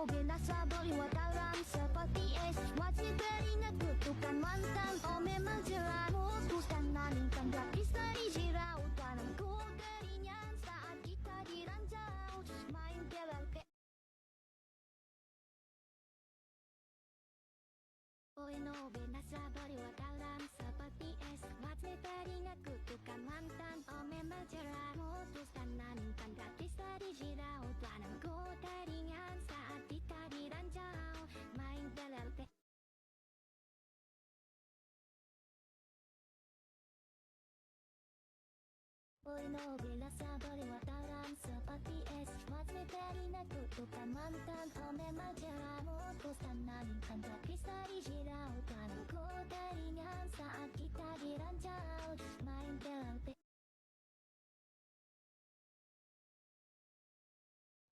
Binasa berliwat dalam seperti es. Wajib teringat kutukan mantan. Oh memang jelas putuskan nalingkan gratis dari jirau. Tanamku teringat saat kita diranjau. Main PLLP. Oh no, binasa berliwat dalam seperti es. Wajib teringat kutukan mantan. Oh memang jelas putuskan nalingkan gratis dari jirau. Tanamku teringat saat kita diranjau. Main PLLP. Oh no, binasa berliwat dalam seperti es. Wajib teringat kutukan mantan. Oh memang jelas putuskan nalingkan gratis dari jirau. Tanamku teringat saat kita diranjau. Main PLLP.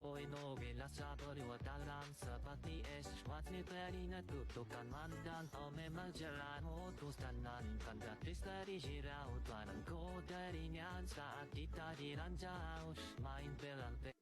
Oi no binasa berliwat dalam seperti es. Wajib teringat kutukan mantan. Oh memang jelas putuskan nalingkan gratis dari jirau. Tanamku teringat saat kita diranjau. Main PLLP.